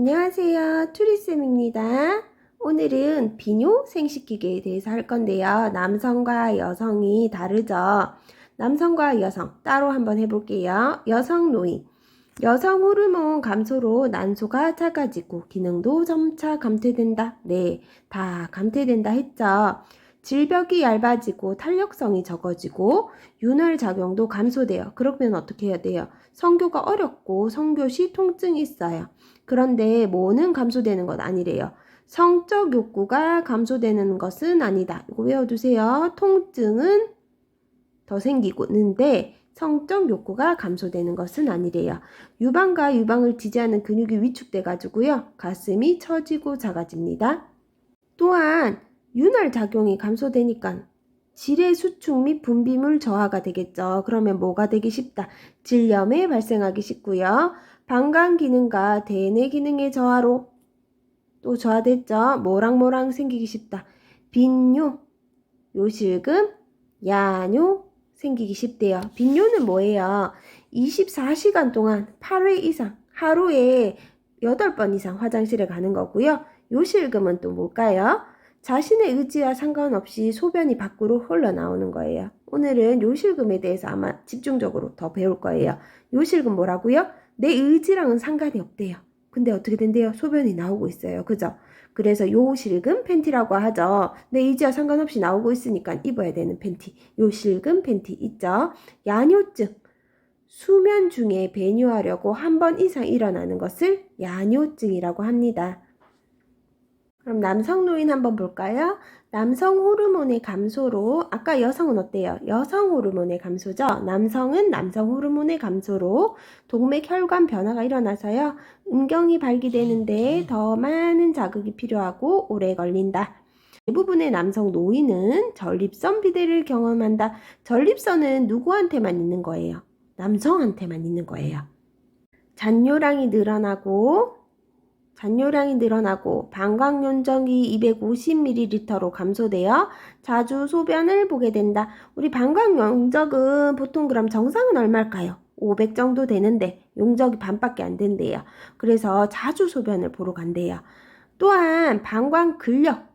안녕하세요. 투리쌤입니다. 오늘은 비뇨 생식기계에 대해서 할 건데요. 남성과 여성이 다르죠. 남성과 여성 따로 한번 해볼게요. 여성 노인. 여성 호르몬 감소로 난소가 작아지고 기능도 점차 감퇴된다. 네, 다 감퇴된다 했죠. 질벽이 얇아지고 탄력성이 적어지고 윤활 작용도 감소돼요. 그러면 어떻게 해야 돼요? 성교가 어렵고 성교 시 통증이 있어요. 그런데 뭐는 감소되는 건 아니래요. 성적 욕구가 감소되는 것은 아니다. 이거 외워두세요. 통증은 더 생기는데 성적 욕구가 감소되는 것은 아니래요. 유방과 유방을 지지하는 근육이 위축돼 가지고요. 가슴이 처지고 작아집니다. 또한 윤활 작용이 감소되니까 질의 수축 및 분비물 저하가 되겠죠. 그러면 뭐가 되기 쉽다? 질염이 발생하기 쉽고요. 방광 기능과 대뇌 기능의 저하로 또 저하됐죠. 모락모락 생기기 쉽다. 빈뇨, 요실금, 야뇨 생기기 쉽대요. 빈뇨는 뭐예요? 24시간 동안 8회 이상, 하루에 8번 이상 화장실에 가는 거고요. 요실금은 또 뭘까요? 자신의 의지와 상관없이 소변이 밖으로 흘러나오는 거예요. 오늘은 요실금에 대해서 아마 집중적으로 더 배울 거예요. 요실금 뭐라고요? 내 의지랑은 상관이 없대요. 근데 어떻게 된대요? 소변이 나오고 있어요. 그죠? 그래서 요실금 팬티라고 하죠. 내 의지와 상관없이 나오고 있으니까 입어야 되는 팬티. 요실금 팬티 있죠? 야뇨증. 수면 중에 배뇨하려고 한 번 이상 일어나는 것을 야뇨증이라고 합니다. 그럼 남성 노인 한번 볼까요? 남성 호르몬의 감소로, 아까 여성은 어때요? 여성 호르몬의 감소죠? 남성은 남성 호르몬의 감소로 동맥 혈관 변화가 일어나서요. 음경이 발기되는데 더 많은 자극이 필요하고 오래 걸린다. 대부분의 남성 노인은 전립선 비대를 경험한다. 전립선은 누구한테만 있는 거예요? 남성한테만 있는 거예요. 잔뇨량이 늘어나고 방광용적이 250ml로 감소되어 자주 소변을 보게 된다. 우리 방광용적은 보통 그럼 정상은 얼마일까요? 500 정도 되는데 용적이 반밖에 안 된대요. 그래서 자주 소변을 보러 간대요. 또한 방광 근력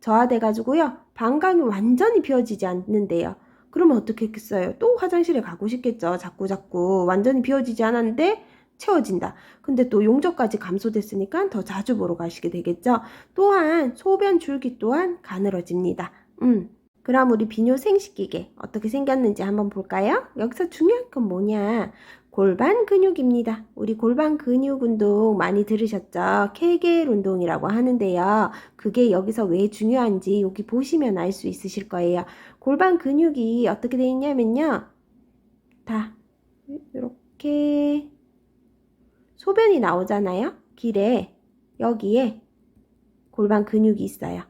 저하돼 가지고요. 방광이 완전히 비워지지 않는데요. 그러면 어떻게 했겠어요? 또 화장실에 가고 싶겠죠. 자꾸 완전히 비워지지 않았는데 채워진다. 근데 또 용적까지 감소됐으니까 더 자주 보러 가시게 되겠죠. 또한 소변 줄기 또한 가늘어집니다. 그럼 우리 비뇨 생식기계 어떻게 생겼는지 한번 볼까요? 여기서 중요한 건 뭐냐? 골반 근육입니다. 우리 골반 근육 운동 많이 들으셨죠? 케겔 운동이라고 하는데요. 그게 여기서 왜 중요한지 여기 보시면 알 수 있으실 거예요. 골반 근육이 어떻게 되어 있냐면요. 다 이렇게 소변이 나오잖아요. 길에 여기에 골반 근육이 있어요.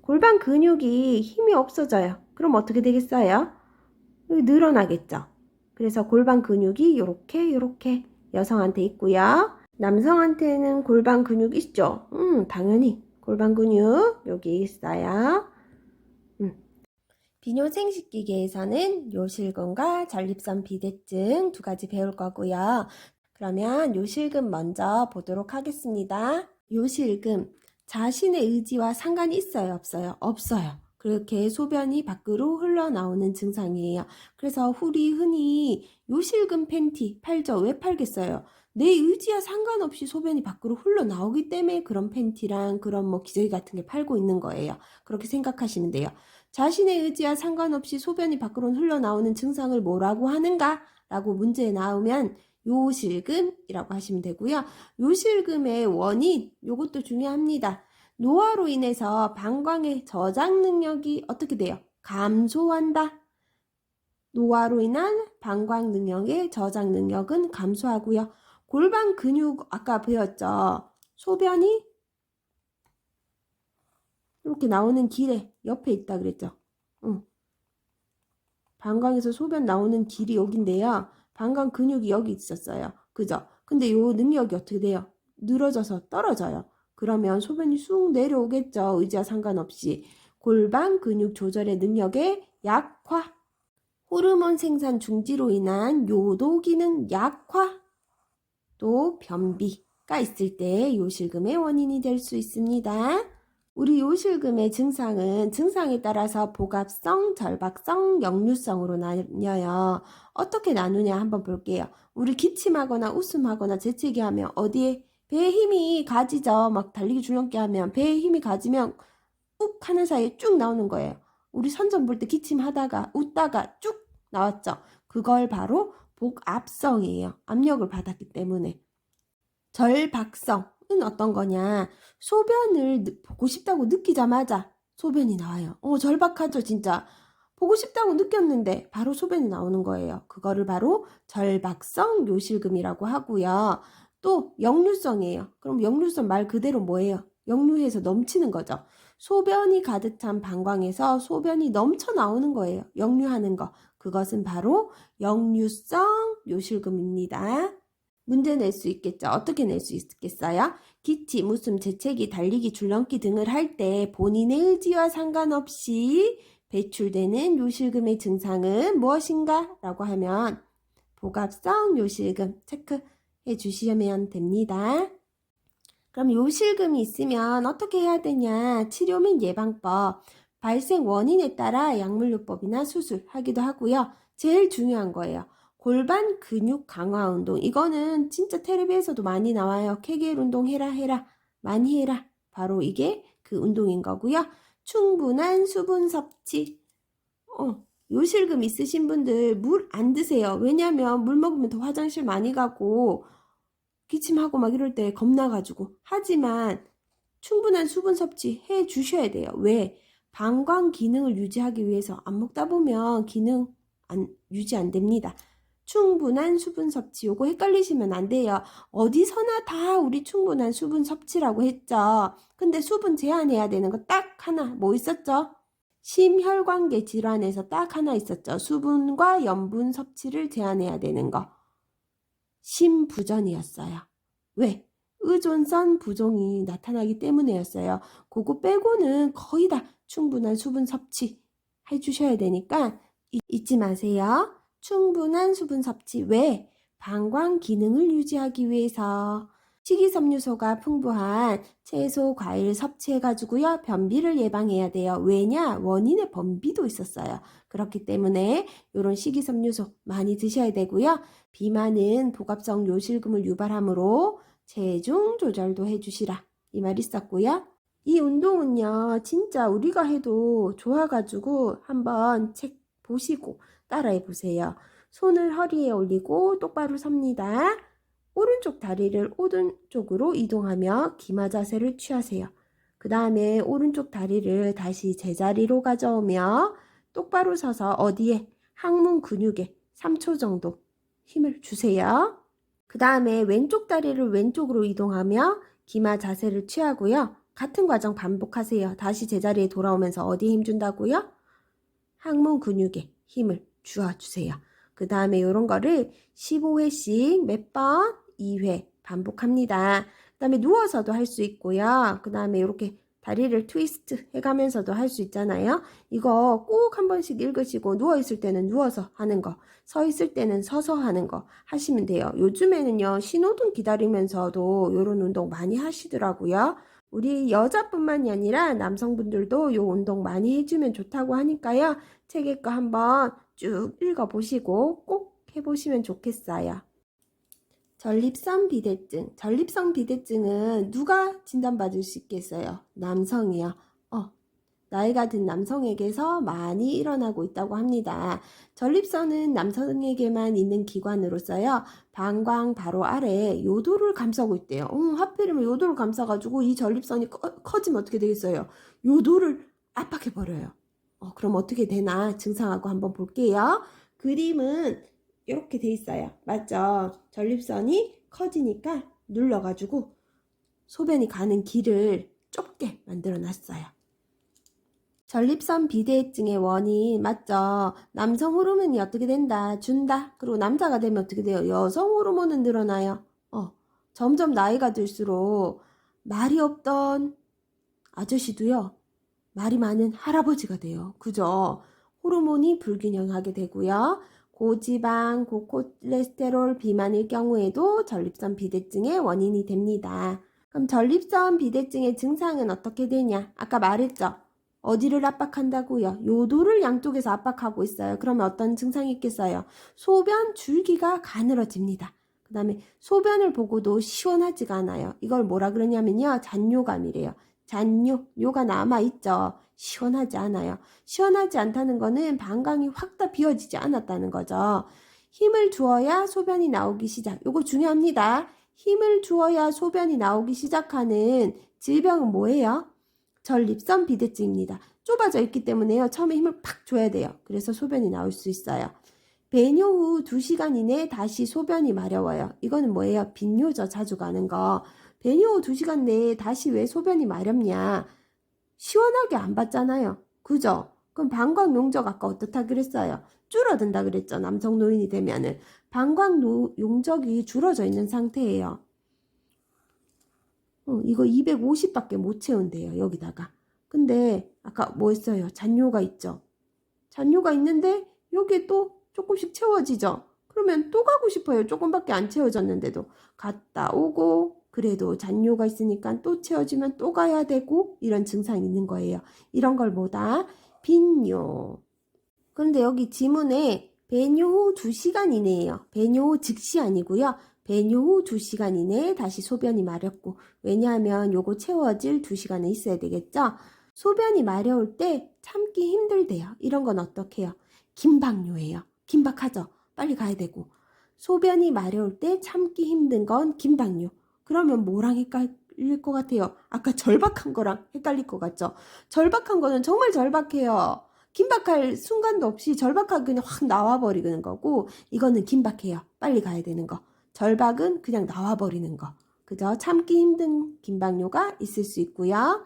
골반 근육이 힘이 없어져요. 그럼 어떻게 되겠어요? 여기 늘어나겠죠. 그래서 골반 근육이 이렇게 여성한테 있고요. 남성한테는 골반 근육 있죠? 당연히 골반 근육 여기 있어요. 비뇨 생식기계에서는 요실금과 전립선 비대증 두 가지 배울 거고요. 그러면 요실금 먼저 보도록 하겠습니다. 요실금, 자신의 의지와 상관이 있어요, 없어요? 없어요. 그렇게 소변이 밖으로 흘러나오는 증상이에요. 그래서 우리 흔히 요실금 팬티 팔죠? 왜 팔겠어요? 내 의지와 상관없이 소변이 밖으로 흘러나오기 때문에 그런 팬티랑 그런 뭐 기저귀 같은 게 팔고 있는 거예요. 그렇게 생각하시면 돼요. 자신의 의지와 상관없이 소변이 밖으로 흘러나오는 증상을 뭐라고 하는가? 라고 문제에 나오면 요실금이라고 하시면 되고요. 요실금의 원인, 요것도 중요합니다. 노화로 인해서 방광의 저장 능력이 어떻게 돼요? 감소한다. 노화로 인한 방광 능력의 저장 능력은 감소하고요. 골반 근육 아까 배웠죠? 소변이 이렇게 나오는 길에 옆에 있다 그랬죠? 방광에서 소변 나오는 길이 여긴데요. 방광 근육이 여기 있었어요. 그죠? 근데 요 능력이 어떻게 돼요? 늘어져서 떨어져요. 그러면 소변이 쑥 내려오겠죠. 의지와 상관없이. 골반 근육 조절의 능력의 약화. 호르몬 생산 중지로 인한 요도 기능 약화. 또 변비. 있을 때 요실금의 원인이 될 수 있습니다. 우리 요실금의 증상에 따라서 복압성, 절박성, 역류성으로 나뉘어요. 어떻게 나누냐 한번 볼게요. 우리 기침하거나 웃음하거나 재채기 하면 어디에 배에 힘이 가지죠. 막 달리기 줄넘기 하면 배에 힘이 가지면 욱 하는 사이에 쭉 나오는 거예요. 우리 선전 볼 때 기침하다가 웃다가 쭉 나왔죠. 그걸 바로 복압성이에요. 압력을 받았기 때문에. 절박성은 어떤 거냐? 소변을 보고 싶다고 느끼자마자 소변이 나와요. 절박하죠, 진짜. 보고 싶다고 느꼈는데 바로 소변이 나오는 거예요. 그거를 바로 절박성 요실금이라고 하고요. 또 역류성이에요. 그럼 역류성 말 그대로 뭐예요? 역류해서 넘치는 거죠. 소변이 가득 찬 방광에서 소변이 넘쳐 나오는 거예요. 역류하는 거. 그것은 바로 역류성 요실금입니다. 문제 낼 수 있겠죠. 어떻게 낼 수 있겠어요? 기침, 웃음, 재채기, 달리기, 줄넘기 등을 할 때 본인의 의지와 상관없이 배출되는 요실금의 증상은 무엇인가? 라고 하면 복압성 요실금 체크해 주시면 됩니다. 그럼 요실금이 있으면 어떻게 해야 되냐? 치료 및 예방법, 발생 원인에 따라 약물요법이나 수술하기도 하고요. 제일 중요한 거예요. 골반 근육 강화 운동. 이거는 진짜 텔레비에서도 많이 나와요. 케겔 운동 해라. 많이 해라. 바로 이게 그 운동인 거고요. 충분한 수분 섭취. 요실금 있으신 분들 물 안 드세요. 왜냐면 물 먹으면 더 화장실 많이 가고 기침하고 막 이럴 때 겁나가지고. 하지만 충분한 수분 섭취 해 주셔야 돼요. 왜? 방광 기능을 유지하기 위해서 안 먹다 보면 기능 유지 안 됩니다. 충분한 수분 섭취. 요거 헷갈리시면 안 돼요. 어디서나 다 우리 충분한 수분 섭취라고 했죠. 근데 수분 제한해야 되는 거 딱 하나 뭐 있었죠? 심혈관계 질환에서 딱 하나 있었죠. 수분과 염분 섭취를 제한해야 되는 거. 심부전이었어요. 왜? 의존성 부종이 나타나기 때문이었어요. 그거 빼고는 거의 다 충분한 수분 섭취 해주셔야 되니까 잊지 마세요. 충분한 수분 섭취. 왜? 방광 기능을 유지하기 위해서 식이섬유소가 풍부한 채소, 과일 섭취해가지고요. 변비를 예방해야 돼요. 왜냐? 원인의 변비도 있었어요. 그렇기 때문에 이런 식이섬유소 많이 드셔야 되고요. 비만은 복압성 요실금을 유발하므로 체중 조절도 해주시라. 이 말 있었고요. 이 운동은요. 진짜 우리가 해도 좋아가지고 한번 책 보시고 따라해 보세요. 손을 허리에 올리고 똑바로 섭니다. 오른쪽 다리를 오른쪽으로 이동하며 기마 자세를 취하세요. 그 다음에 오른쪽 다리를 다시 제자리로 가져오며 똑바로 서서 어디에? 항문 근육에 3초 정도 힘을 주세요. 그 다음에 왼쪽 다리를 왼쪽으로 이동하며 기마 자세를 취하고요. 같은 과정 반복하세요. 다시 제자리에 돌아오면서 어디에 힘 준다고요? 항문 근육에 힘을 주어주세요. 그 다음에 이런 거를 15회씩 몇 번? 2회 반복합니다. 그 다음에 누워서도 할 수 있고요. 그 다음에 이렇게 다리를 트위스트 해가면서도 할 수 있잖아요. 이거 꼭 한 번씩 읽으시고 누워있을 때는 누워서 하는 거, 서 있을 때는 서서 하는 거 하시면 돼요. 요즘에는요. 신호등 기다리면서도 이런 운동 많이 하시더라고요. 우리 여자뿐만이 아니라 남성분들도 이 운동 많이 해주면 좋다고 하니까요. 책에 거 한번 쭉 읽어보시고 꼭 해보시면 좋겠어요. 전립선 비대증. 전립선 비대증은 누가 진단받을 수 있겠어요? 남성이요. 나이가 든 남성에게서 많이 일어나고 있다고 합니다. 전립선은 남성에게만 있는 기관으로서요. 방광 바로 아래 요도를 감싸고 있대요. 하필이면 요도를 감싸가지고 이 전립선이 커지면 어떻게 되겠어요? 요도를 압박해버려요. 그럼 어떻게 되나 증상하고 한번 볼게요. 그림은 이렇게 돼 있어요. 맞죠? 전립선이 커지니까 눌러가지고 소변이 가는 길을 좁게 만들어 놨어요. 전립선 비대증의 원인 맞죠? 남성 호르몬이 어떻게 된다? 준다. 그리고 남자가 되면 어떻게 돼요? 여성 호르몬은 늘어나요. 점점 나이가 들수록 말이 없던 아저씨도요. 말이 많은 할아버지가 돼요. 그죠? 호르몬이 불균형하게 되고요. 고지방, 고콜레스테롤 비만일 경우에도 전립선 비대증의 원인이 됩니다. 그럼 전립선 비대증의 증상은 어떻게 되냐? 아까 말했죠? 어디를 압박한다고요? 요도를 양쪽에서 압박하고 있어요. 그러면 어떤 증상이 있겠어요? 소변 줄기가 가늘어집니다. 그 다음에 소변을 보고도 시원하지가 않아요. 이걸 뭐라 그러냐면요. 잔뇨감이래요. 잔뇨가 남아있죠. 시원하지 않아요. 시원하지 않다는 거는 방광이 확 다 비워지지 않았다는 거죠. 힘을 주어야 소변이 나오기 시작. 요거 중요합니다. 힘을 주어야 소변이 나오기 시작하는 질병은 뭐예요? 전립선 비대증입니다. 좁아져 있기 때문에요. 처음에 힘을 팍 줘야 돼요. 그래서 소변이 나올 수 있어요. 배뇨 후 2시간 이내에 다시 소변이 마려워요. 이거는 뭐예요? 빈뇨죠. 자주 가는 거. 배뇨 후 2시간 내에 다시 왜 소변이 마렵냐? 시원하게 안 받잖아요. 그죠? 그럼 방광 용적 아까 어떻다 그랬어요? 줄어든다 그랬죠. 남성 노인이 되면은. 방광 용적이 줄어져 있는 상태예요. 이거 250밖에 못 채운대요. 여기다가. 근데 아까 뭐 했어요? 잔뇨가 있죠. 잔뇨가 있는데 여기에 또 조금씩 채워지죠. 그러면 또 가고 싶어요. 조금밖에 안 채워졌는데도. 갔다 오고 그래도 잔뇨가 있으니까 또 채워지면 또 가야 되고 이런 증상이 있는 거예요. 이런 걸 뭐다? 빈뇨. 그런데 여기 지문에 배뇨 후 2시간 이내예요. 배뇨 후 즉시 아니고요. 배뇨 후 2시간 이내에 다시 소변이 마렵고, 왜냐하면 요거 채워질 2시간은 있어야 되겠죠? 소변이 마려울 때 참기 힘들대요. 이런 건 어떻게 해요? 긴박뇨예요. 긴박하죠? 빨리 가야 되고. 소변이 마려울 때 참기 힘든 건 긴박뇨. 그러면 뭐랑 헷갈릴 것 같아요? 아까 절박한 거랑 헷갈릴 것 같죠? 절박한 거는 정말 절박해요. 긴박할 순간도 없이 절박하게 그냥 확 나와버리는 거고, 이거는 긴박해요. 빨리 가야 되는 거. 절박은 그냥 나와버리는 거. 그죠? 참기 힘든 긴박뇨가 있을 수 있고요.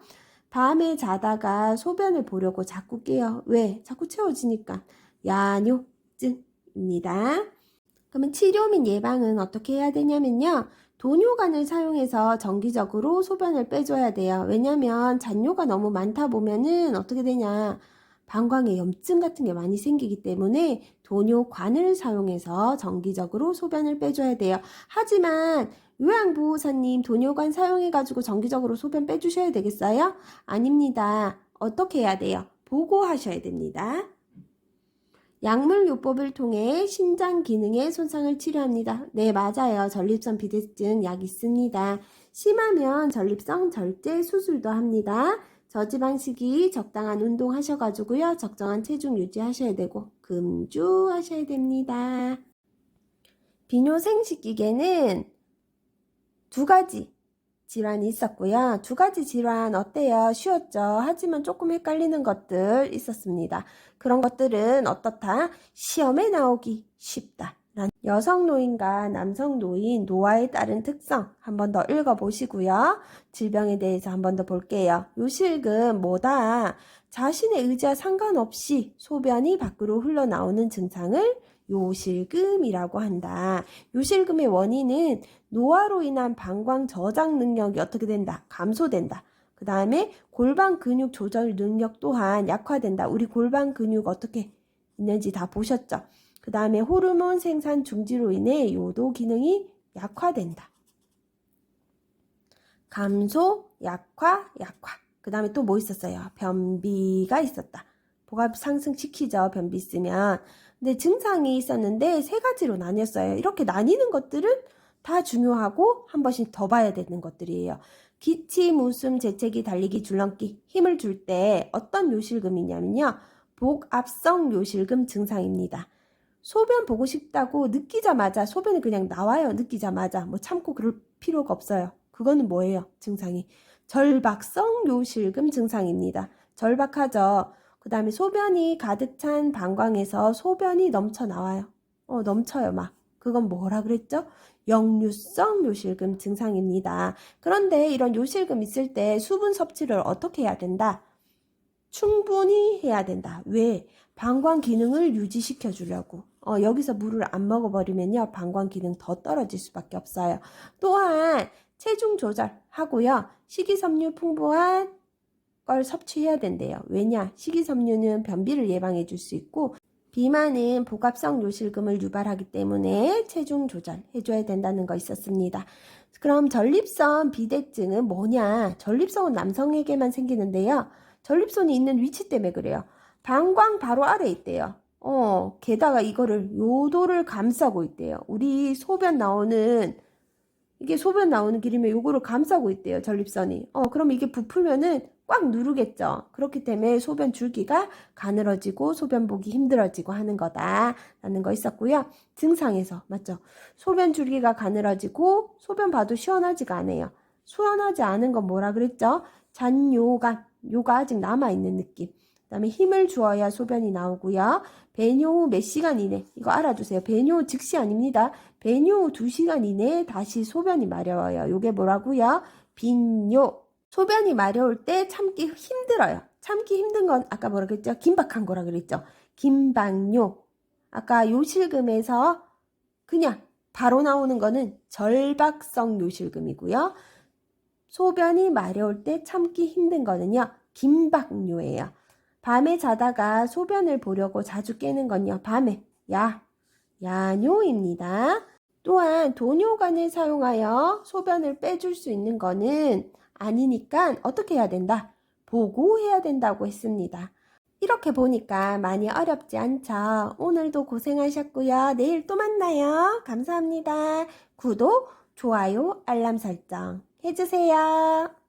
밤에 자다가 소변을 보려고 자꾸 깨요. 왜? 자꾸 채워지니까. 야뇨증입니다. 그러면 치료 및 예방은 어떻게 해야 되냐면요. 도뇨관을 사용해서 정기적으로 소변을 빼줘야 돼요. 왜냐면 잔뇨가 너무 많다 보면은 어떻게 되냐. 방광에 염증 같은 게 많이 생기기 때문에 도뇨관을 사용해서 정기적으로 소변을 빼줘야 돼요. 하지만 요양보호사님 도뇨관 사용해가지고 정기적으로 소변 빼주셔야 되겠어요? 아닙니다. 어떻게 해야 돼요? 보고하셔야 됩니다. 약물요법을 통해 신장 기능의 손상을 치료합니다. 네, 맞아요. 전립선 비대증 약 있습니다. 심하면 전립선 절제 수술도 합니다. 저지방식이 적당한 운동 하셔가지고요. 적정한 체중 유지하셔야 되고 금주하셔야 됩니다. 비뇨생식기계는 2가지 질환이 있었고요. 2가지 질환 어때요? 쉬웠죠? 하지만 조금 헷갈리는 것들 있었습니다. 그런 것들은 어떻다? 시험에 나오기 쉽다. 여성 노인과 남성 노인 노화에 따른 특성 한 번 더 읽어보시고요. 질병에 대해서 한 번 더 볼게요. 요실금 뭐다? 자신의 의지와 상관없이 소변이 밖으로 흘러나오는 증상을 요실금이라고 한다. 요실금의 원인은 노화로 인한 방광 저장 능력이 어떻게 된다? 감소된다. 그 다음에 골반 근육 조절 능력 또한 약화된다. 우리 골반 근육 어떻게 있는지 다 보셨죠? 그 다음에 호르몬 생산 중지로 인해 요도 기능이 약화된다. 감소, 약화. 그 다음에 또 뭐 있었어요? 변비가 있었다. 복압 상승시키죠. 변비 있으면. 근데 증상이 있었는데 3가지로 나뉘었어요. 이렇게 나뉘는 것들은 다 중요하고 한 번씩 더 봐야 되는 것들이에요. 기침, 웃음, 재채기, 달리기, 줄넘기 힘을 줄 때 어떤 요실금이냐면요. 복압성 요실금 증상입니다. 소변 보고 싶다고 느끼자마자 소변이 그냥 나와요. 느끼자마자 뭐 참고 그럴 필요가 없어요. 그거는 뭐예요? 증상이 절박성 요실금 증상입니다. 절박하죠. 그 다음에 소변이 가득 찬 방광에서 소변이 넘쳐 나와요. 넘쳐요 막. 그건 뭐라 그랬죠? 역류성 요실금 증상입니다. 그런데 이런 요실금 있을 때 수분 섭취를 어떻게 해야 된다? 충분히 해야 된다. 왜? 방광 기능을 유지시켜 주려고. 여기서 물을 안 먹어버리면요. 방광 기능 더 떨어질 수밖에 없어요. 또한 체중 조절하고요. 식이섬유 풍부한 걸 섭취해야 된대요. 왜냐? 식이섬유는 변비를 예방해 줄 수 있고 비만은 복합성 요실금을 유발하기 때문에 체중 조절 해줘야 된다는 거 있었습니다. 그럼 전립선 비대증은 뭐냐? 전립선은 남성에게만 생기는데요. 전립선이 있는 위치 때문에 그래요. 방광 바로 아래에 있대요. 게다가 이거를 요도를 감싸고 있대요. 우리 소변 나오는 길이면 요거를 감싸고 있대요. 전립선이. 그럼 이게 부풀면은 꽉 누르겠죠. 그렇기 때문에 소변 줄기가 가늘어지고 소변 보기 힘들어지고 하는 거다라는 거 있었고요. 증상에서 맞죠? 소변 줄기가 가늘어지고 소변 봐도 시원하지가 않아요. 시원하지 않은 건 뭐라 그랬죠? 잔요가 아직 남아있는 느낌. 그다음에 힘을 주어야 소변이 나오고요. 배뇨 후 몇 시간 이내 이거 알아두세요. 배뇨 후 즉시 아닙니다. 배뇨 후 2시간 이내에 다시 소변이 마려워요. 요게 뭐라고요? 빈뇨. 소변이 마려울 때 참기 힘들어요. 참기 힘든 건 아까 뭐라 그랬죠? 긴박한 거라 그랬죠? 긴박뇨. 아까 요실금에서 그냥 바로 나오는 거는 절박성 요실금이고요. 소변이 마려울 때 참기 힘든 거는요. 긴박뇨예요. 밤에 자다가 소변을 보려고 자주 깨는 건요. 밤에 야뇨입니다. 또한 도뇨관을 사용하여 소변을 빼줄 수 있는 거는 아니니까 어떻게 해야 된다? 보고해야 된다고 했습니다. 이렇게 보니까 많이 어렵지 않죠? 오늘도 고생하셨고요. 내일 또 만나요. 감사합니다. 구독, 좋아요, 알람 설정 해주세요.